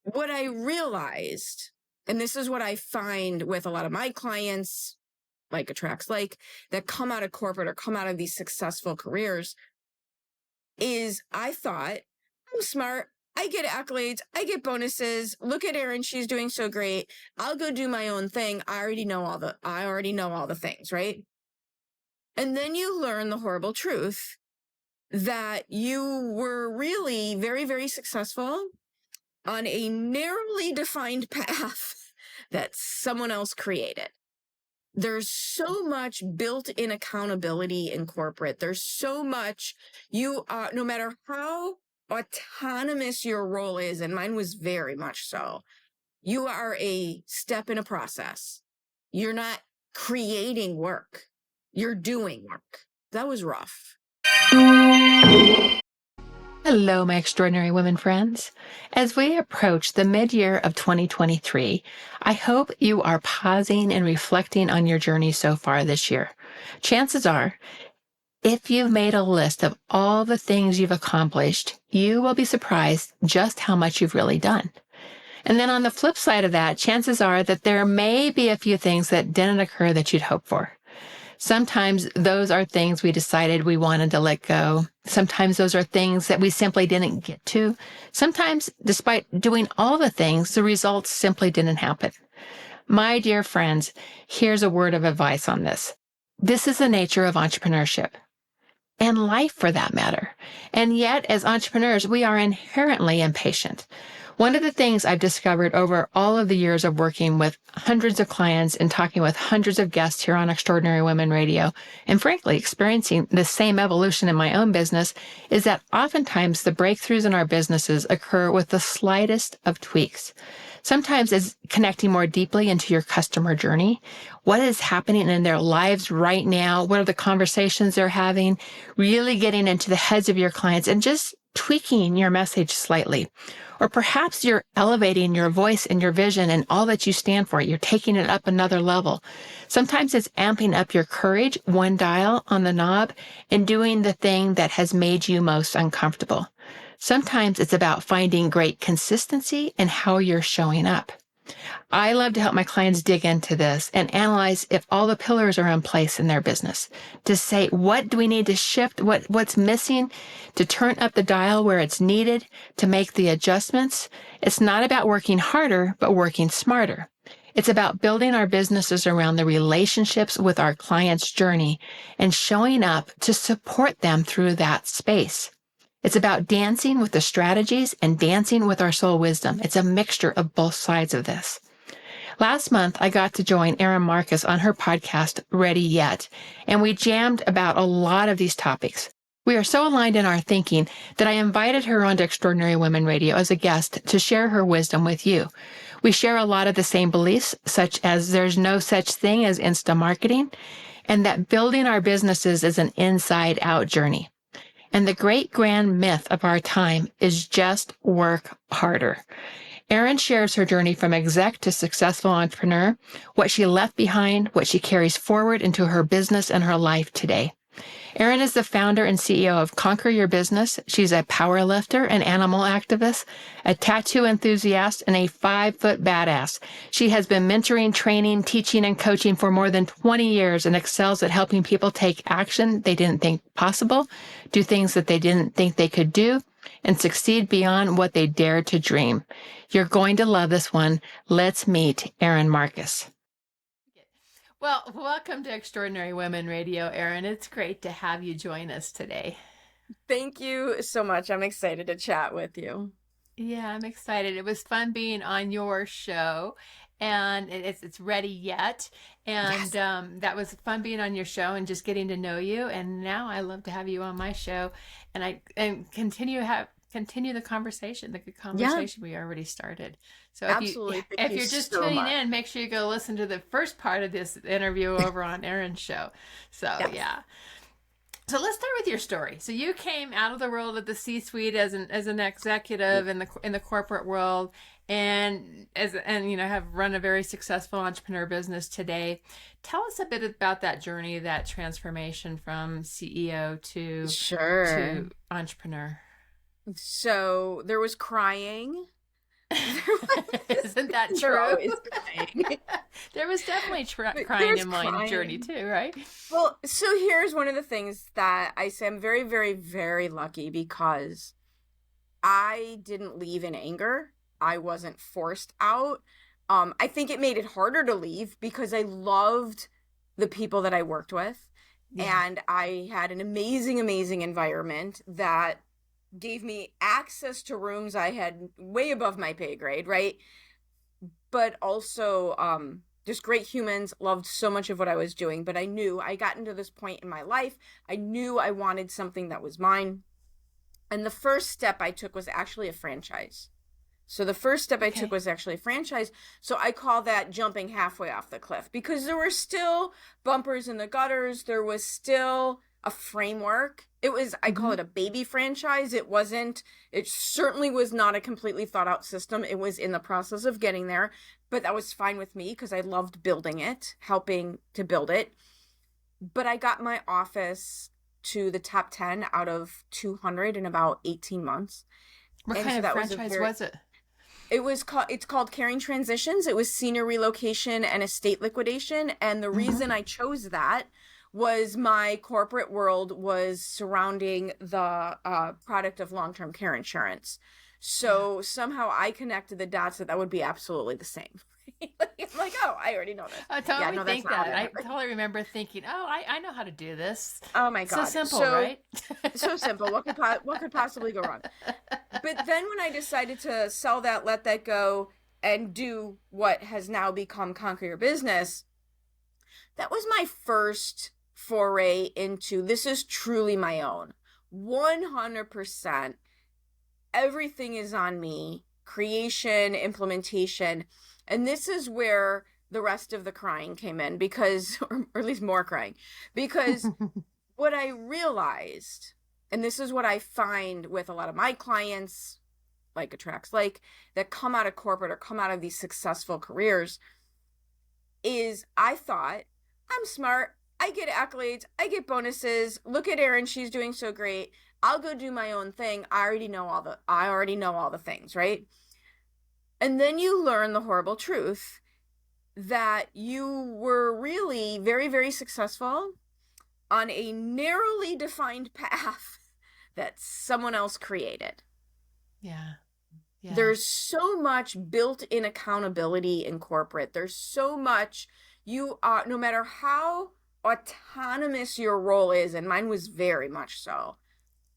what I realized, and this is what I find with a lot of my clients, like attracts like, that come out of corporate or come out of these successful careers, is I thought, I'm smart. I get accolades. I get bonuses. Look at Erin. She's doing so great. I'll go do my own thing. I already know all the things, right? And then you learn the horrible truth that you were really very, very successful on a narrowly defined path that someone else created. There's so much built-in accountability in corporate. There's so much no matter how autonomous your role is, and mine was very much so, you are a step in a process. You're not creating work. You're doing work. That was rough. Hello, my extraordinary women friends. As we approach the mid-year of 2023, I hope you are pausing and reflecting on your journey so far this year. Chances are, if you've made a list of all the things you've accomplished, you will be surprised just how much you've really done. And then on the flip side of that, chances are that there may be a few things that didn't occur that you'd hoped for. Sometimes those are things we decided we wanted to let go. Sometimes those are things that we simply didn't get to. Sometimes, despite doing all the things, the results simply didn't happen. My dear friends, here's a word of advice on this. This is the nature of entrepreneurship and life for that matter. And yet, as entrepreneurs, we are inherently impatient. One of the things I've discovered over all of the years of working with hundreds of clients and talking with hundreds of guests here on Extraordinary Women Radio, and frankly, experiencing the same evolution in my own business, is that oftentimes the breakthroughs in our businesses occur with the slightest of tweaks. Sometimes it's connecting more deeply into your customer journey. What is happening in their lives right now? What are the conversations they're having? Really getting into the heads of your clients and just tweaking your message slightly. Or perhaps you're elevating your voice and your vision and all that you stand for. You're taking it up another level. Sometimes it's amping up your courage, one dial on the knob, and doing the thing that has made you most uncomfortable. Sometimes it's about finding great consistency in how you're showing up. I love to help my clients dig into this and analyze if all the pillars are in place in their business, to say, what do we need to shift? What's missing to turn up the dial where it's needed, to make the adjustments? It's not about working harder, but working smarter. It's about building our businesses around the relationships with our clients' journey and showing up to support them through that space. It's about dancing with the strategies and dancing with our soul wisdom. It's a mixture of both sides of this. Last month, I got to join Erin Marcus on her podcast, Ready Yet, and we jammed about a lot of these topics. We are so aligned in our thinking that I invited her onto Extraordinary Women Radio as a guest to share her wisdom with you. We share a lot of the same beliefs, such as there's no such thing as insta-marketing, and that building our businesses is an inside-out journey. And the great grand myth of our time is just work harder. Erin shares her journey from exec to successful entrepreneur, what she left behind, what she carries forward into her business and her life today. Erin is the founder and CEO of Conquer Your Business. She's a power lifter, an animal activist, a tattoo enthusiast, and a 5-foot badass. She has been mentoring, training, teaching, and coaching for more than 20 years and excels at helping people take action they didn't think possible, do things that they didn't think they could do, and succeed beyond what they dared to dream. You're going to love this one. Let's meet Erin Marcus. Well, welcome to Extraordinary Women Radio, Erin. It's great to have you join us today. Thank you so much. I'm excited to chat with you. Yeah, I'm excited. It was fun being on your show, and it's Ready Yet. And yes. That was fun being on your show and just getting to know you. And now I love to have you on my show and continue the conversation, the good conversation we already started. So if you're just tuning in, make sure you go listen to the first part of this interview over on Erin's show. So yeah. So let's start with your story. So you came out of the world of the C-suite as an executive in the corporate world, and have run a very successful entrepreneur business today. Tell us a bit about that journey, that transformation from CEO to entrepreneur. So there was crying. Isn't that They're true? always crying. There was definitely But crying there's in my journey crying. too, right? Well, so here's one of the things that I say I'm very, very, very lucky because I didn't leave in anger. I wasn't forced out. I think it made it harder to leave because I loved the people that I worked with. Yeah. And I had an amazing, amazing environment that gave me access to rooms I had way above my pay grade, right? But also just great humans, loved so much of what I was doing. But I knew I got into this point in my life. I knew I wanted something that was mine. And the first step I took was actually a franchise. So the first step I took Okay. was actually a franchise. So I call that jumping halfway off the cliff because there were still bumpers in the gutters. There was still a framework. I call Mm-hmm. it a baby franchise. It certainly was not a completely thought out system. It was in the process of getting there, but that was fine with me because I loved building it, helping to build it. But I got my office to the top 10 out of 200 in about 18 months. What And kind so of that was franchise was it? it's called Caring Transitions. It was senior relocation and estate liquidation. And the Mm-hmm. reason I chose that was my corporate world was surrounding the product of long-term care insurance. Yeah. So somehow I connected the dots that would be absolutely the same. I'm like, oh, I already know this. I Yeah, totally no, that's think not how that. that I happened. totally remember thinking, oh, I know how to do this. Oh my So God. simple, right? So simple. What could possibly go wrong? But then when I decided to sell that, let that go, and do what has now become Conquer Your Business, that was my first foray into this is truly my own. 100%. Everything is on me. Creation, implementation. And this is where the rest of the crying came in because, or at least more crying, because what I realized, and this is what I find with a lot of my clients, like attracts like, that come out of corporate or come out of these successful careers, is I thought, I'm smart. I get accolades. I get bonuses. Look at Erin. She's doing so great. I'll go do my own thing. I already know all the things, right? And then you learn the horrible truth that you were really very, very successful on a narrowly defined path that someone else created. Yeah. Yeah. There's so much built-in accountability in corporate. There's so much you are, no matter how autonomous your role is, and mine was very much so,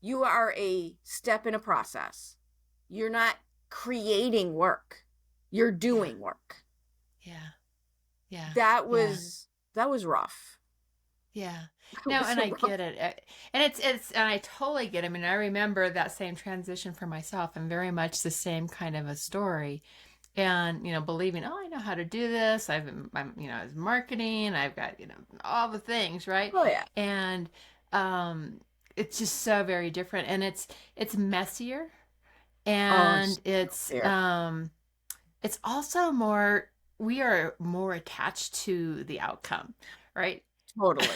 you are a step in a process. You're not creating work. You're Yeah. doing work. Yeah. Yeah. That Yeah. was rough. Yeah. That No, was and I rough. get it. And and I totally get it. I mean, I remember that same transition for myself and very much the same kind of a story. And, believing, oh, I know how to do this. It's marketing. I've got, all the things, right? Oh yeah. And it's just so very different. And it's messier Oh, and so fair. it's also more, we are more attached to the outcome, right? Totally.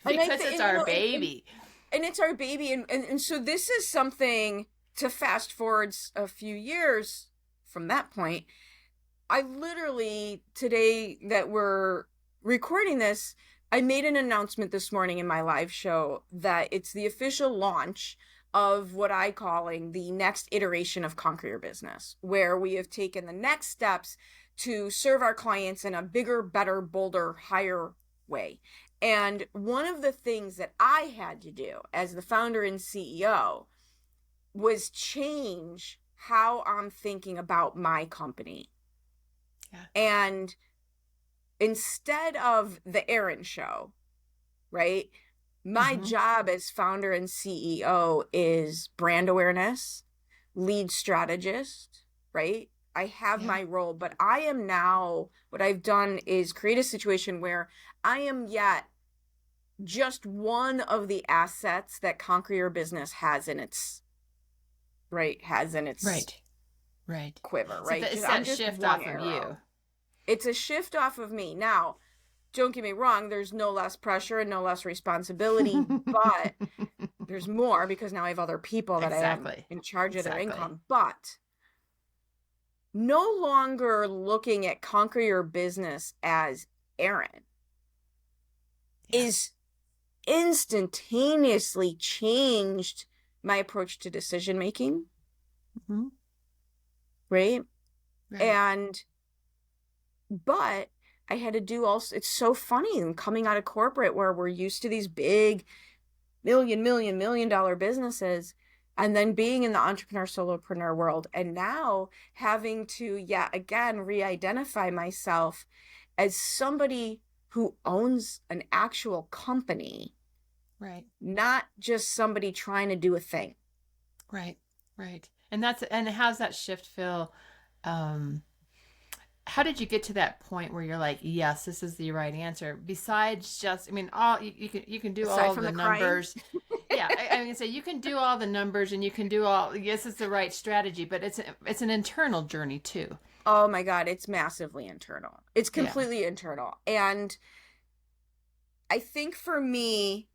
And I Because think, it's and, you our know, baby. and it's our baby. And so this is something to fast forward a few years from that point. I literally, today that we're recording this, I made an announcement this morning in my live show that it's the official launch of what I calling the next iteration of Conquer Your Business, where we have taken the next steps to serve our clients in a bigger, better, bolder, higher way. And one of the things that I had to do as the founder and CEO was change how I'm thinking about my company. Yeah. And instead of the Erin show, right? My Mm-hmm. job as founder and CEO is brand awareness, lead strategist, right? I have Yeah. my role, but I am now, what I've done is create a situation where I am yet just one of the assets that Conquer Your Business has in its, Right. Right. quiver, So right? it's I'm that just shift one off of arrow. you. It's a shift off of me. Now, don't get me wrong, there's no less pressure and no less responsibility, but there's more because now I have other people that I am Exactly. in charge of their Exactly. income. But no longer looking at Conquer Your Business as Erin is instantaneously changed my approach to decision making. Mm-hmm. Right. Right. But I had to do also, it's so funny coming out of corporate where we're used to these big million dollar businesses, and then being in the entrepreneur solopreneur world, and now having to yet again re-identify myself as somebody who owns an actual company, Right. not just somebody trying to do a thing. Right. Right. And how's that shift feel? Um, how did you get to that point where you're like, yes, this is the right answer? Besides just, I mean, all you can do Aside all from the the crying. numbers. Yeah, I can say you can do all the numbers and you can do all. Yes, it's the right strategy, but it's an internal journey too. Oh my God, it's massively internal. It's Yeah. completely internal. And I think for me,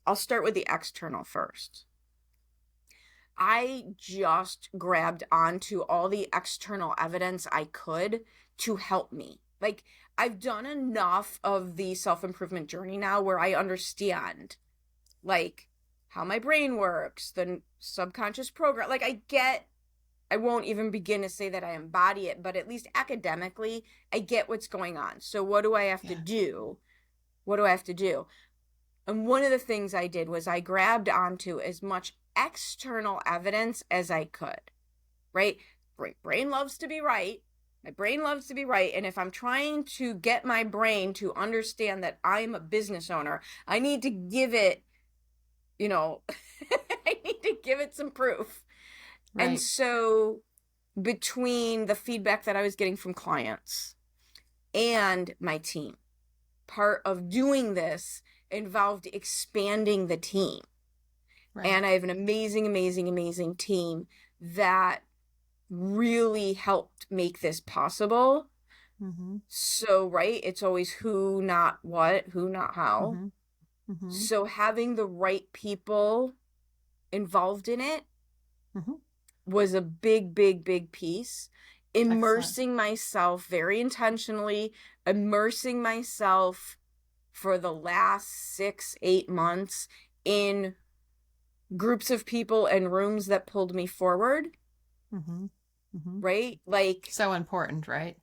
I'll start with the external first. I just grabbed onto all the external evidence I could to help me. Like, I've done enough of the self-improvement journey now where I understand, like, how my brain works, the subconscious program. Like, I won't even begin to say that I embody it, but at least academically, I get what's going on. So, what do I have to Yeah. do? What do I have to do? And one of the things I did was I grabbed onto as much external evidence as I could, right? Brain loves to be right. My brain loves to be right. And if I'm trying to get my brain to understand that I'm a business owner, I need to give it, I need to give it some proof. And Right. so between the feedback that I was getting from clients and my team, part of doing this involved expanding the team. Right. And I have an amazing team that really helped make this possible. Mm-hmm. So, right, it's always who, not what, who, not how. Mm-hmm. Mm-hmm. So, having the right people involved in it Mm-hmm. was a big piece. Excellent. Immersing myself very intentionally, immersing myself for the last 6-8 months in groups of people and rooms that pulled me forward, Mm-hmm. Mm-hmm. right? Like, So important, right?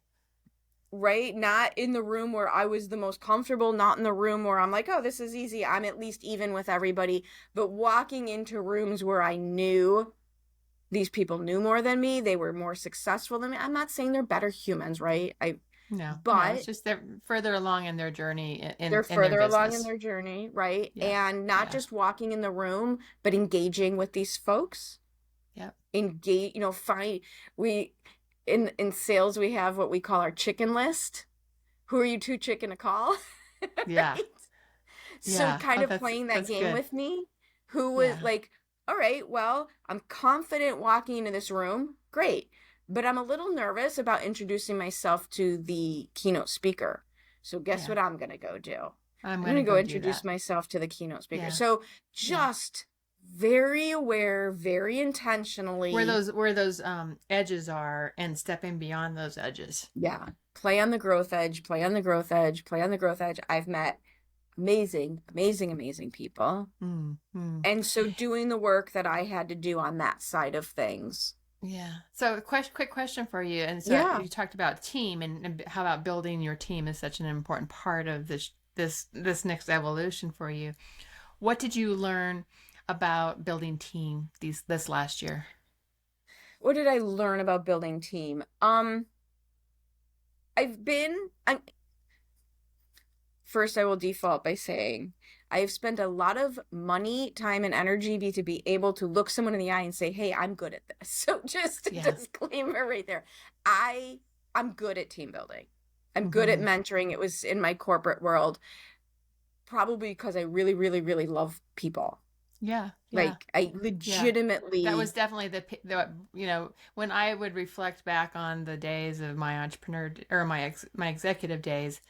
right? Not in the room where I was the most comfortable, not in the room where I'm like, oh, this is easy. I'm at least even with everybody, but walking into rooms where I knew these people knew more than me, they were more successful than me. I'm not saying they're better humans, right? No, it's But just they're further along in their journey they're in their further along in business. their journey, right? Yeah. And not Yeah. just walking in the room, but engaging with these folks. Yep. Engage, find we in sales we have what we call our chicken list. Who are you too chicken to call? Yeah. Right? So Yeah. kind Oh, of playing that that's game good. with me, who was Yeah. like, all right, well, I'm confident walking into this room. Great. But I'm a little nervous about introducing myself to the keynote speaker. So guess Yeah. what I'm going to go do? I'm I'm going gonna to go go do introduce that. myself to the keynote speaker. Yeah. So Yeah. just very aware, very intentionally. Where those edges are and stepping beyond those edges. Yeah. Play on the growth edge, play on the growth edge, play on the growth edge. I've met amazing people. Mm, mm. And so doing the work that I had to do on that side of things. Yeah. So, quick question for you. And so Yeah. you talked about team and how about building your team is such an important part of this next evolution for you. What did you learn about building team this last year? What did I learn about building team? I've been I'm First I will default by saying I've spent a lot of money, time, and energy to be able to look someone in the eye and say, hey, I'm good at this. So just a Yeah. disclaimer right there. I'm good at team building. I'm good at Mm-hmm. mentoring. It was in my corporate world, probably because I really love people. Yeah. Yeah. Like I Yeah. That was legitimately definitely when I would reflect back on the days of my entrepreneur or my executive days,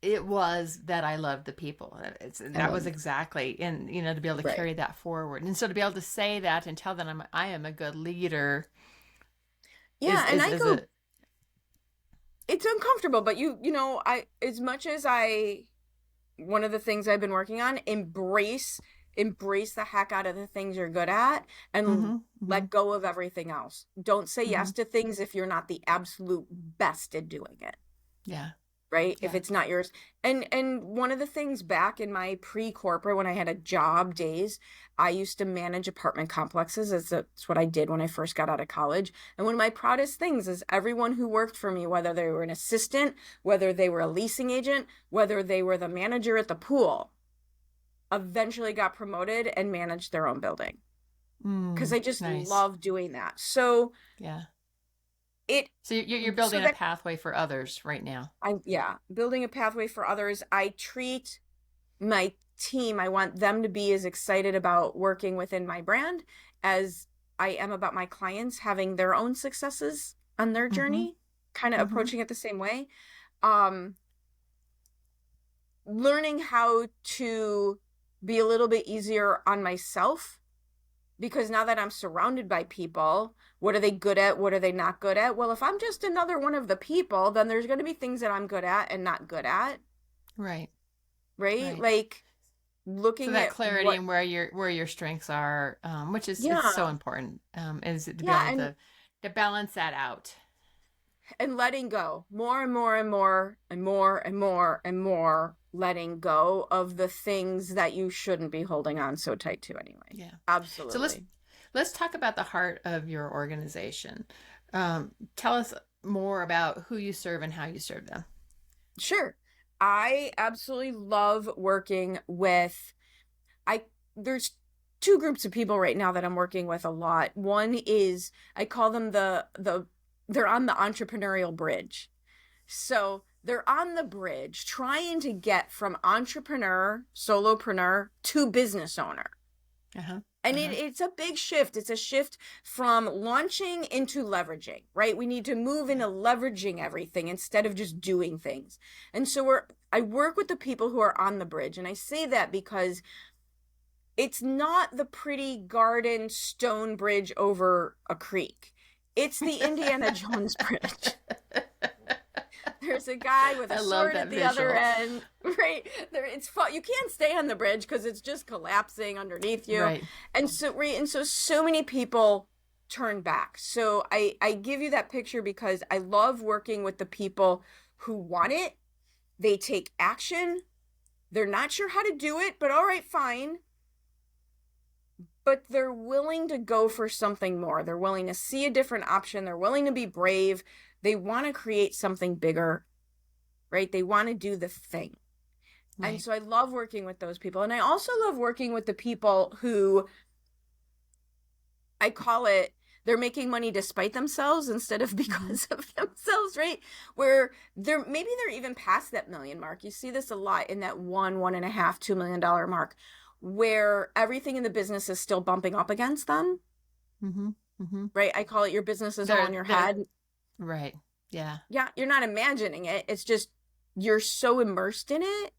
it was that I loved the people. I That was love exactly, and to be able to right. carry that forward, and so to be able to say that and tell them I am a good leader. Yeah, and I is go, a it's uncomfortable, but as much as one of the things I've been working on, embrace the heck out of the things you're good at and mm-hmm, mm-hmm, let go of everything else. Don't say mm-hmm. yes to things if you're not the absolute best at doing it. Yeah. Right? If Yeah. it's not yours. And one of the things back in my pre-corporate, when I had a job days, I used to manage apartment complexes. That's what I did when I first got out of college. And one of my proudest things is everyone who worked for me, whether they were an assistant, whether they were a leasing agent, whether they were the manager at the pool, eventually got promoted and managed their own building. Because I just Nice. love doing that. So Yeah. it So you're so building a that pathway for others right now. yeah, building a pathway for others. I treat my team, I want them to be as excited about working within my brand as I am about my clients having their own successes on their Mm-hmm. journey, kind of Mm-hmm. approaching it the same way. Um, Learning how to be a little bit easier on myself, because now that I'm surrounded by people, what are they good at? What are they not good at? Well, if I'm just another one of the people, then there's going to be things that I'm good at and not good at, Right. right? Right. Like So looking that at clarity what, and where your strengths are, which is it's so yeah, important, is to be yeah, able to balance that out. and letting go more and more and more and more and more and more, letting go of the things that you shouldn't be holding on so tight to anyway. Yeah. So Absolutely. let's talk about the heart of your organization. Tell us more about who you serve and how you serve them. Sure. I absolutely love working with, I there's two groups of people right now that I'm working with a lot. One is, I call them they're on the entrepreneurial bridge. So they're on the bridge trying to get from entrepreneur, solopreneur to business owner. Uh-huh. And Uh-huh. it's a big shift. It's a shift from launching into leveraging, right? We need to move Yeah. into leveraging everything instead of just doing things. And so I work with the people who are on the bridge. And I say that because it's not the pretty garden stone bridge over a creek. It's the Indiana Jones bridge. There's a guy with a I love sword that at the other visual. end, right? There, it's fun. You can't stay on the bridge because it's just collapsing underneath you, Right. and so right, and so many people turn back. So I give you that picture because I love working with the people who want it. They take action. They're not sure how to do it, but all right, fine. But they're willing to go for something more. They're willing to see a different option. They're willing to be brave. They want to create something bigger, right? They want to do the thing. And Right. so I love working with those people. And I also love working with the people who, I call it, they're making money despite themselves instead of Mm-hmm. because of themselves, right? Where they're even past that million mark. You see this a lot in that $1.5, $2 million mark, where everything in the business is still bumping up against them, Mm-hmm. Mm-hmm. right? I call it your business is all in your They're head. right. Yeah. Yeah, you're not imagining it. It's just you're so immersed in it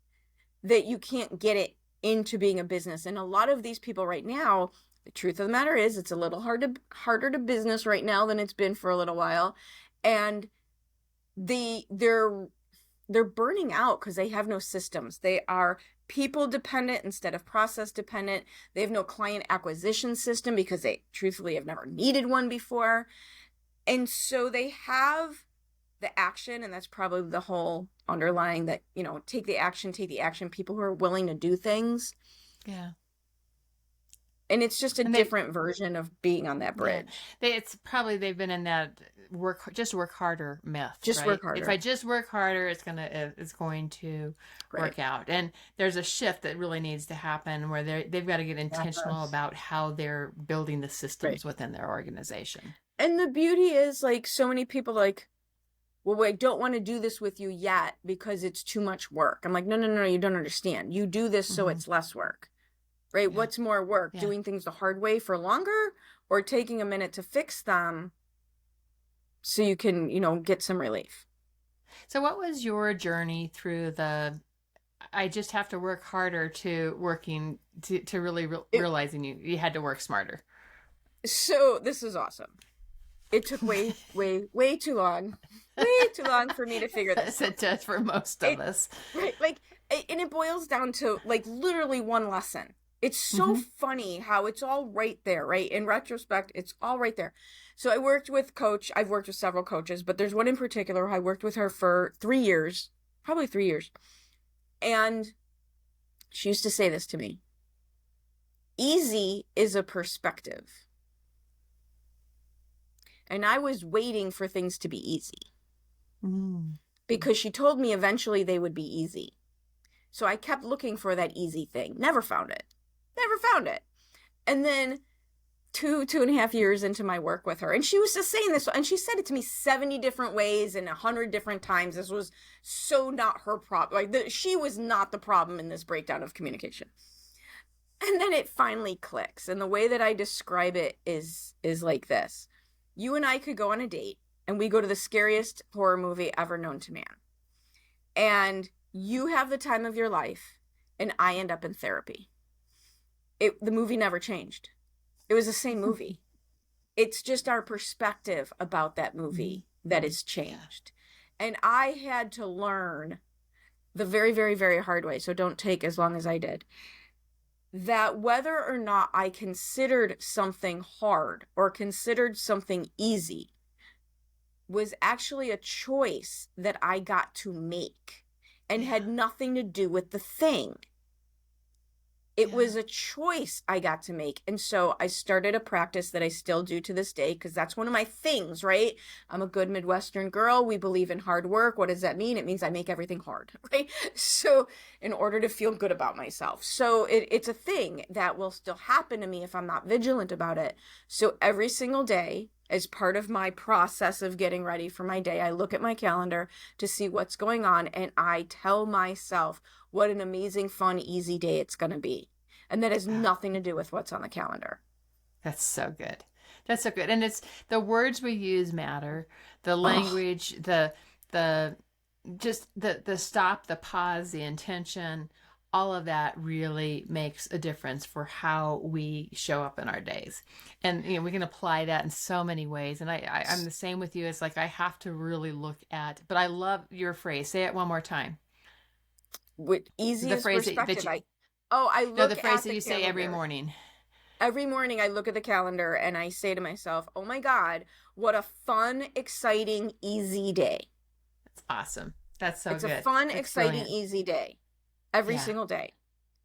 that you can't get it into being a business. And a lot of these people right now, the truth of the matter is it's a little harder to business right now than it's been for a little while. And they're burning out because they have no systems. They are people dependent instead of process dependent. They have no client acquisition system because they truthfully have never needed one before. And so they have the action, and that's probably the whole underlying that, take the action, people who are willing to do things. Yeah. And it's just a And they different version of being on that yeah. bridge. It's probably they've been in that work harder myth, Just right? work If I harder. just work harder, it's going to Right. work out. And there's a shift that really needs to happen where they've got to get intentional Yes. about how they're building the Right. systems within their organization. And the beauty is, like, so many people like, well, wait, don't want to do this with you yet because it's too much work. I'm like, no, no, no, you don't understand. You do this so Mm-hmm. it's less work, right? Yeah. What's more work, Yeah. doing things the hard way for longer or taking a minute to fix them so you can, get some relief? So what was your journey through I just have to work harder to working to really It, realizing you had to work smarter? so this is awesome. It took way, way, way too long. Way too long for me to figure this As it does for most of us. Right. And it boils down to like literally one lesson. It's so Mm-hmm. funny how it's all right there, right? In retrospect, it's all right there. So I've worked with several coaches, but there's one in particular. I worked with her for 3 years, probably 3 years. And she used to say this to me: easy is a perspective. And I was waiting for things to be easy because she told me eventually they would be easy. So I kept looking for that easy thing. Never found it. And then 2.5 years into my work with her, and she was just saying this, and she said it to me 70 different ways and 100 different times. This was so not her problem. Like she was not the problem in this breakdown of communication. And then it finally clicks. And the way that I describe it is like this. You and I could go on a date and we go to the scariest horror movie ever known to man. And you have the time of your life and I end up in therapy. The movie never changed. It was the same movie. It's just our perspective about that movie that has changed. And I had to learn the very, very, very hard way, so don't take as long as I did, that whether or not I considered something hard or considered something easy was actually a choice that I got to make and had nothing to do with the thing. It was a choice I got to make. And so I started a practice that I still do to this day, because that's one of my things, right? I'm a good Midwestern girl. We believe in hard work. What does that mean? It means I make everything hard, right? So in order to feel good about myself. So it's a thing that will still happen to me if I'm not vigilant about it. So every single day, as part of my process of getting ready for my day, I look at my calendar to see what's going on, and I tell myself what an amazing, fun, easy day it's going to be. And that has nothing to do with what's on the calendar. That's so good. That's so good. And it's the words we use matter, the language, the stop, the pause, the intention, all of that really makes a difference for how we show up in our days. And we can apply that in so many ways. And I'm the same with you. It's like I have to really look at, but I love your phrase. Say it one more time. With easiest perspective. The phrase that you say every morning. Every morning I look at the calendar and I say to myself, oh my God, what a fun, exciting, easy day. That's awesome. That's so good. It's a fun, exciting, easy day. Every single day.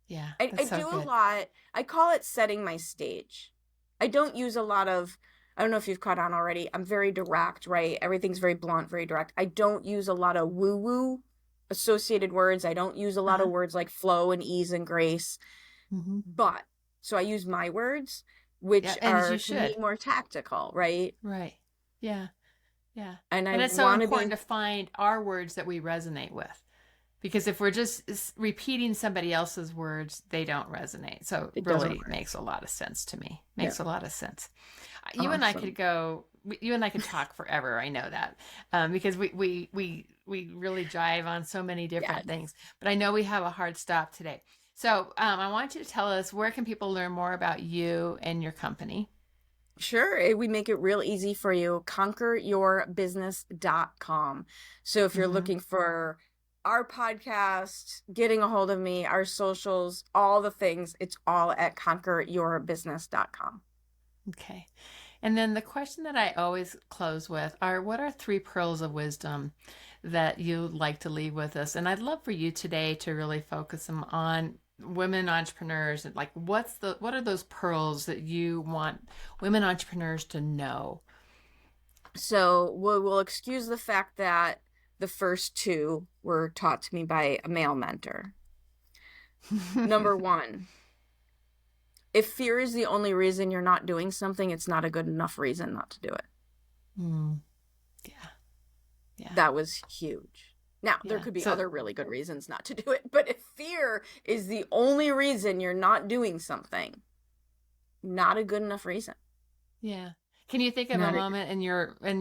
Yeah. I do a lot. I call it setting my stage. I don't use a lot of, I don't know if you've caught on already. I'm very direct, right? Everything's very blunt, very direct. I don't use a lot of woo-woo associated words. I don't use a lot of words like flow and ease and grace. But so I use my words, which are to me more tactical, right? Right. Yeah. Yeah. And it's so important to find our words that we resonate with. Because if we're just repeating somebody else's words, they don't resonate. So it really makes a lot of sense to me. Makes a lot of sense. You and I could talk forever. I know that because we really jive on so many different things. But I know we have a hard stop today. So I want you to tell us, where can people learn more about you and your company? Sure. We make it real easy for you. conqueryourbusiness.com. So if you're looking for our podcast, getting a hold of me, our socials, all the things, it's all at conqueryourbusiness.com. Okay. And then the question that I always close with are, what are 3 pearls of wisdom that you'd like to leave with us? And I'd love for you today to really focus them on women entrepreneurs. And like, what are those pearls that you want women entrepreneurs to know? So we'll excuse the fact that the first 2 were taught to me by a male mentor. Number 1, if fear is the only reason you're not doing something, it's not a good enough reason not to do it. Yeah. That was huge. Now, there could be other really good reasons not to do it, but if fear is the only reason you're not doing something, not a good enough reason. Yeah. Can you think of a moment in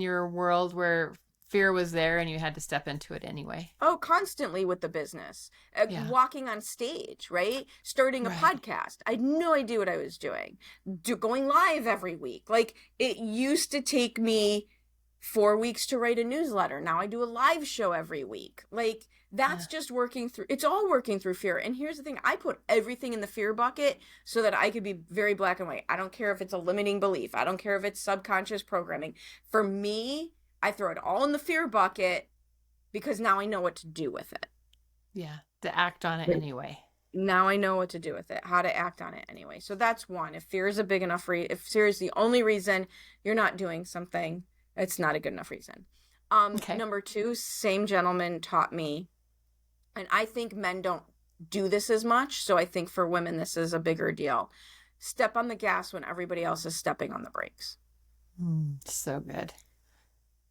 your world where fear was there and you had to step into it anyway. Oh, constantly with the business. Yeah. Walking on stage, right? Starting a Right. podcast. I had no idea what I was doing. Going live every week. Like, it used to take me 4 weeks to write a newsletter. Now I do a live show every week. Like, that's just working through, it's all working through fear. And here's the thing, I put everything in the fear bucket so that I could be very black and white. I don't care if it's a limiting belief. I don't care if it's subconscious programming. For me, I throw it all in the fear bucket because now I know what to do with it. Yeah. To act on it anyway. Now I know what to do with it, how to act on it anyway. So that's one. If fear is a big enough if fear is the only reason you're not doing something, it's not a good enough reason. Okay. Number two, same gentleman taught me, and I think men don't do this as much. So I think for women, this is a bigger deal. Step on the gas when everybody else is stepping on the brakes. So good.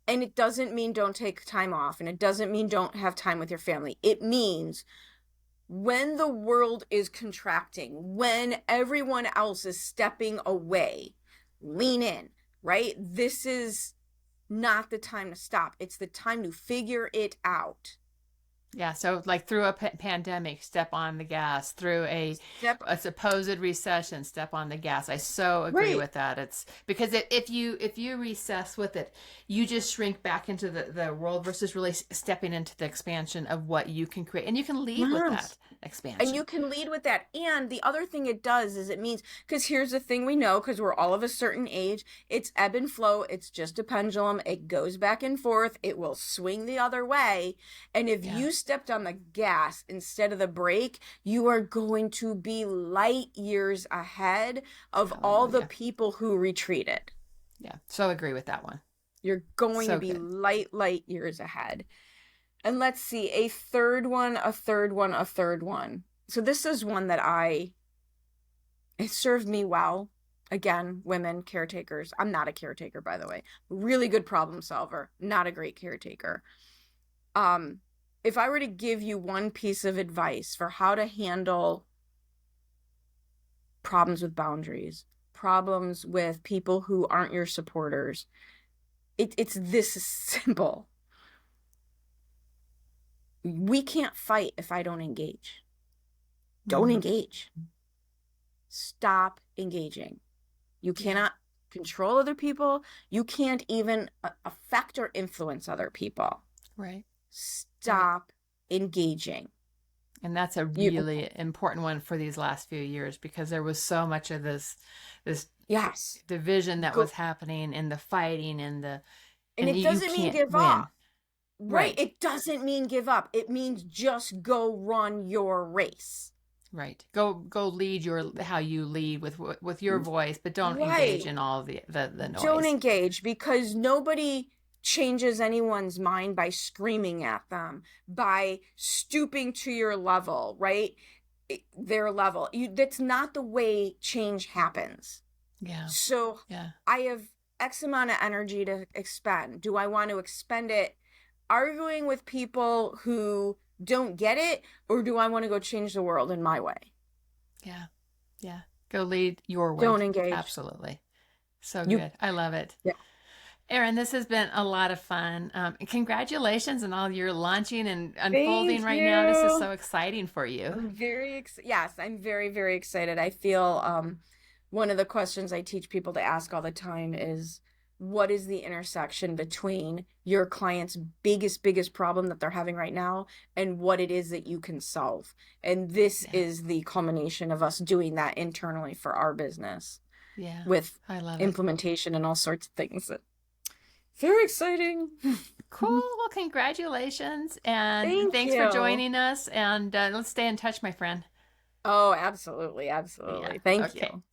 And it doesn't mean don't take time off. And it doesn't mean don't have time with your family. It means when the world is contracting, when everyone else is stepping away, lean in, right? This is not the time to stop. It's the time to figure it out. Yeah, so like through a pandemic, step on the gas. Through a supposed recession, step on the gas. I so agree with that. It's because if you recess with it, you just shrink back into the world versus really stepping into the expansion of what you can create, and you can lead with that expansion. And you can lead with that. And the other thing it does is it means, because here's the thing we know, because we're all of a certain age, it's ebb and flow. It's just a pendulum. It goes back and forth. It will swing the other way. And if you stepped on the gas instead of the brake, you are going to be light years ahead of all the people who retreated. Yeah, so agree with that one. You're going to be light years ahead. And let's see, a third one. So this is one that it served me well. Again, women, caretakers. I'm not a caretaker, by the way. Really good problem solver, not a great caretaker. If I were to give you one piece of advice for how to handle problems with boundaries, problems with people who aren't your supporters, it's this simple. We can't fight if I don't engage. Don't engage. Stop engaging. You cannot control other people. You can't even affect or influence other people. Right. Stop engaging. And that's a really important one for these last few years, because there was so much of this division that was happening, and the fighting and it doesn't mean give up. Right. It doesn't mean give up. It means just go run your race. Right. Go lead how you lead with your voice, but don't engage in all the noise. Don't engage, because nobody changes anyone's mind by screaming at them, by stooping to your level, right? Their level. That's not the way change happens. Yeah. So I have X amount of energy to expend. Do I want to expend it arguing with people who don't get it, or do I want to go change the world in my way? Yeah. Yeah. Go lead your way. Don't engage. Absolutely. So good. I love it. Yeah. Erin, this has been a lot of fun. Congratulations on all you're launching and unfolding right now. This is so exciting for you. I'm I'm very, very excited. I feel one of the questions I teach people to ask all the time is, what is the intersection between your client's biggest problem that they're having right now and what it is that you can solve? And this is the culmination of us doing that internally for our business. Yeah. With I love implementation and all sorts of things. Very exciting. Cool. Well, congratulations. And thanks for joining us. And let's stay in touch, my friend. Oh, absolutely. Absolutely. Thank you.